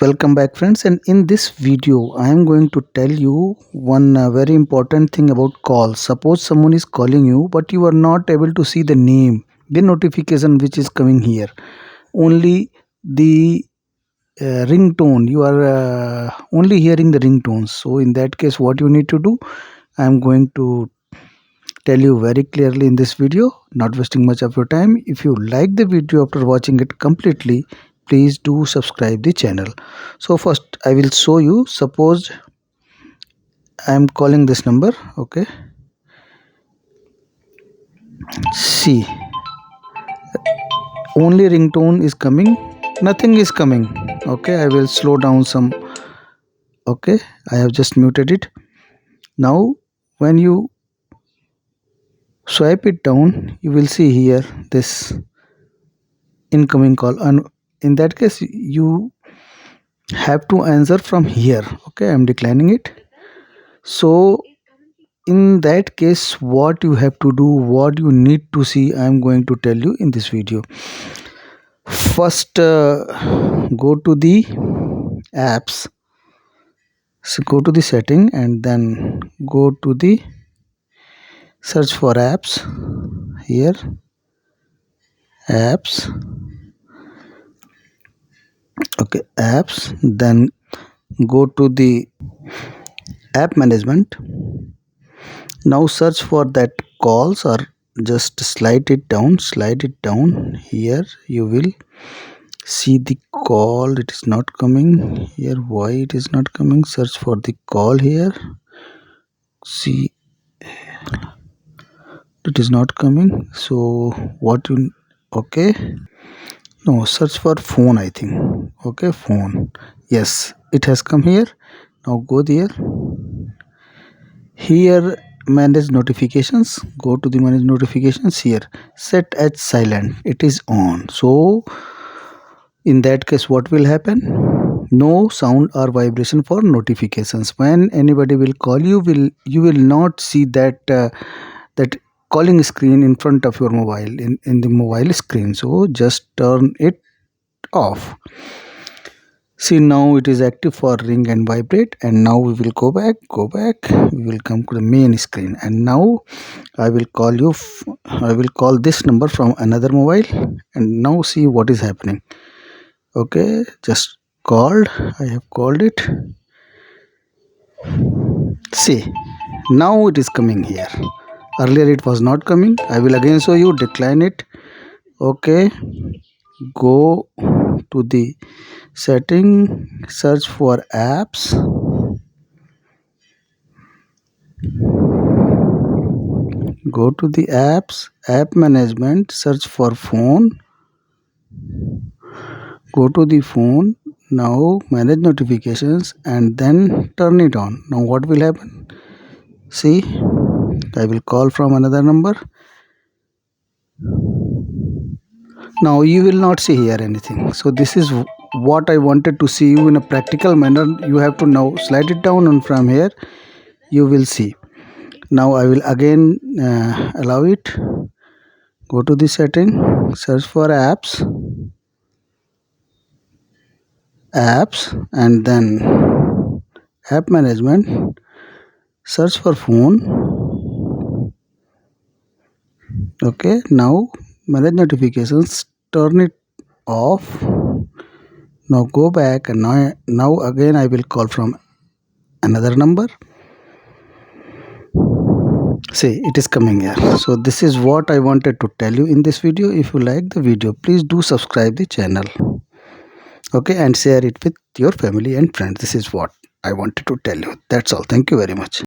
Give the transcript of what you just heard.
Welcome back friends, and in this video I am going to tell you one very important thing about calls. Suppose someone is calling you but you are not able to see the name, the notification which is coming here, only the ringtone. You are only hearing the ringtones. So in that case what you need to do, I am going to tell you very clearly in this video, not wasting much of your time. If you like the video after watching it completely, please do subscribe the channel. So first I will show you. Suppose I am calling this number. Okay, see, only ringtone is coming, nothing is coming. Okay, I will slow down some. Okay, I have just muted it. Now when you swipe it down, you will see here this incoming call, and in that case you have to answer from here. Okay, I'm declining it. So in that case what you have to do, what you need to see, I'm going to tell you in this video. First go to the apps. So go to the setting and then go to the search for apps. Here, apps. Okay, apps. Then go to the app management. Now search for that calls, or just slide it down. Here you will see the call. It is not coming here. Why it is not coming? Search for the call here. See, it is not coming. So what you, okay, no, search for phone, I think. Okay, phone. Yes, it has come here. Now go there. Here, manage notifications. Go to the manage notifications. Here, set as silent. It is on. So in that case what will happen? No sound or vibration for notifications. When anybody will call you, you will not see that that calling screen in front of your mobile, in the mobile screen. So just turn it off. See, now it is active for ring and vibrate. And now we will go back. We will come to the main screen, and now I will call you. I will call this number from another mobile, and now see what is happening. Okay, just called. I have called it. See, now it is coming here. Earlier it was not coming. I will again show you. Decline it. Okay, go to the setting, search for apps. Go to the apps, app management, search for phone. Go to the phone. Now manage notifications and then turn it on. Now what will happen? See, I will call from another number. Now you will not see here anything. So this is what I wanted to see you in a practical manner. You have to now slide it down, and from here you will see. Now I will again allow it. Go to the setting, search for apps, and then app management, search for phone. Okay, now manage notifications, turn it off. Now go back, and now again I will call from another number. See, it is coming here. So this is what I wanted to tell you in this video. If you like the video, please do subscribe the channel. Okay, and share it with your family and friends. This is what I wanted to tell you. That's all. Thank you very much.